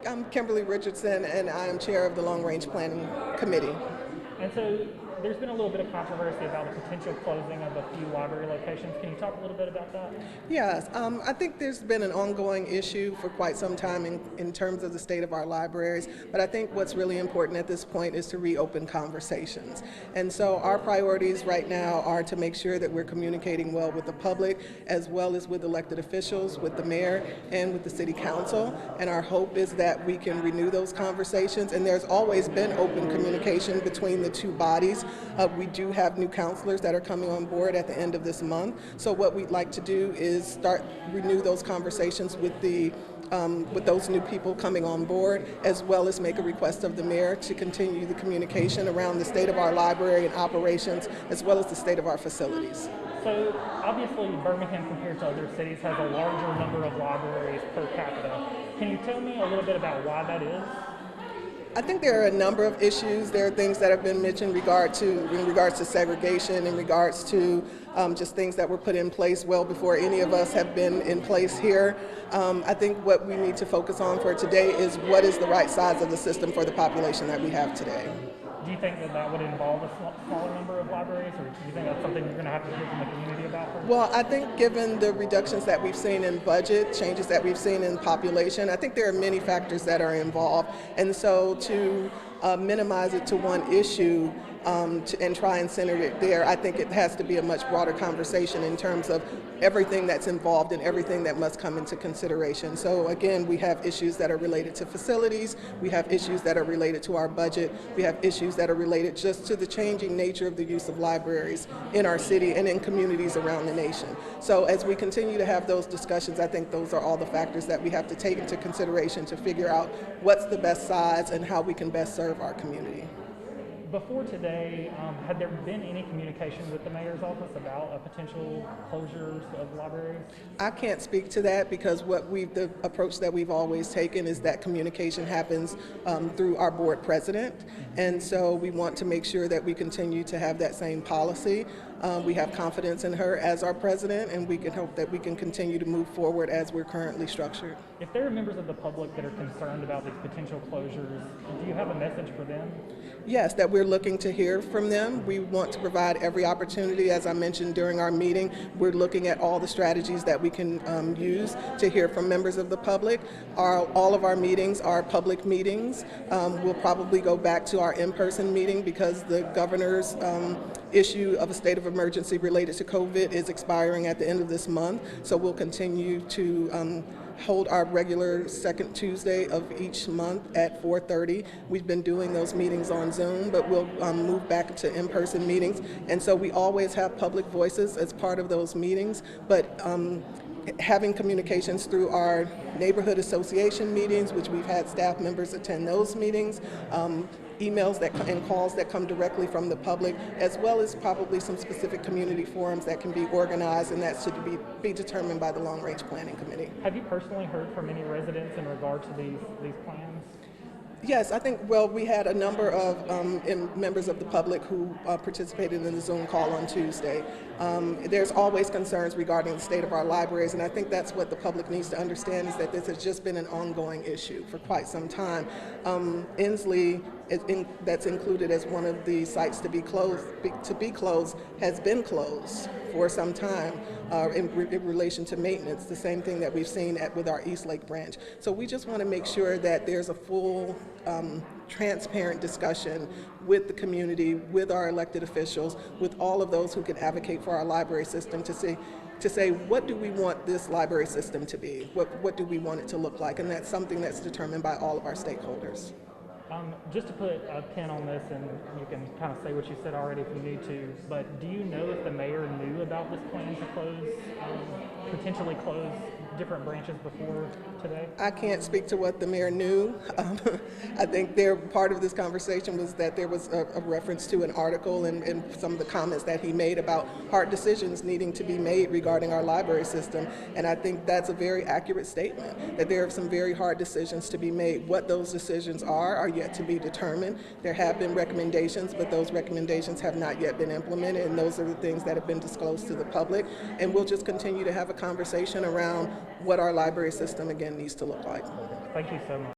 I'm Kimberly Richardson, and I am chair of the Long Range Planning Committee. And so there's been a little bit of controversy about the potential closing of a few library locations. Can you talk a little bit about that? Yes, I think there's been an ongoing issue for quite some time in terms of the state of our libraries, but I think what's really important at this point is to reopen conversations. And so our priorities right now are to make sure that we're communicating well with the public, as well as with elected officials, with the mayor, and with the city council. And our hope is that we can renew those conversations, and there's always been open communication between the two bodies. We do have new counselors that are coming on board at the end of this month. So what we'd like to do is renew those conversations with those new people coming on board, as well as make a request of the mayor to continue the communication around the state of our library and operations, as well as the state of our facilities. So obviously Birmingham, compared to other cities, has a larger number of libraries per capita. Can you tell me a little bit about why that is? I think there are a number of issues. There are things that have been mentioned in regards to segregation, in regards to just things that were put in place well before any of us have been in place here. I think what we need to focus on for today is what is the right size of the system for the population that we have today. Do you think that would involve a smaller number of libraries, or do you think that's something you're going to have to hear from the community about? Well, I think given the reductions that we've seen in budget, changes that we've seen in population, I think there are many factors that are involved. And so to minimize it to one issue and try and center it there, I think it has to be a much broader conversation in terms of everything that's involved and everything that must come into consideration. So again, we have issues that are related to facilities, we have issues that are related to our budget, we have issues that are related just to the changing nature of the use of libraries in our city and in communities around the nation. So as we continue to have those discussions, I think those are all the factors that we have to take into consideration to figure out what's the best size and how we can best serve our community. Before today, had there been any communication with the mayor's office about potential closures of libraries? I can't speak to that because the approach that we've always taken is that communication happens through our board president. And so we want to make sure that we continue to have that same policy. We have confidence in her as our president, and we can hope that we can continue to move forward as we're currently structured. If there are members of the public that are concerned about these potential closures, do you have a message for them? Yes, that we're looking to hear from them. We want to provide every opportunity. As I mentioned during our meeting, we're looking at all the strategies that we can use to hear from members of the public. All of our meetings are public meetings. We'll probably go back to our in-person meeting because the governor's issue of a state of emergency related to COVID is expiring at the end of this month. So we'll continue to hold our regular second Tuesday of each month at 4:30. We've been doing those meetings on Zoom, but we'll move back to in-person meetings. And so we always have public voices as part of those meetings, but having communications through our neighborhood association meetings, which we've had staff members attend those meetings, emails and calls that come directly from the public, as well as probably some specific community forums that can be organized, and that should be determined by the Long Range Planning Committee. Have you personally heard from any residents in regard to these plans? Yes, I think, we had a number of members of the public who participated in the Zoom call on Tuesday. There's always concerns regarding the state of our libraries, and I think that's what the public needs to understand, is that this has just been an ongoing issue for quite some time. Inslee, that's included as one of the sites to be closed, has been closed for some time in relation to maintenance, the same thing that we've seen with our East Lake branch. So we just want to make sure that there's a full, transparent discussion with the community, with our elected officials, with all of those who can advocate for our library system to say what do we want this library system to be? What do we want it to look like? And that's something that's determined by all of our stakeholders. Just to put a pin on this, and you can kind of say what you said already if you need to, but do you know if the mayor knew about this plan to potentially close different branches before today? I can't speak to what the mayor knew. I think part of this conversation was that there was a reference to an article and some of the comments that he made about hard decisions needing to be made regarding our library system. And I think that's a very accurate statement, that there are some very hard decisions to be made. What those decisions are yet to be determined. There have been recommendations, but those recommendations have not yet been implemented, and those are the things that have been disclosed to the public. And we'll just continue to have a conversation around what our library system again needs to look like. Thank you so much.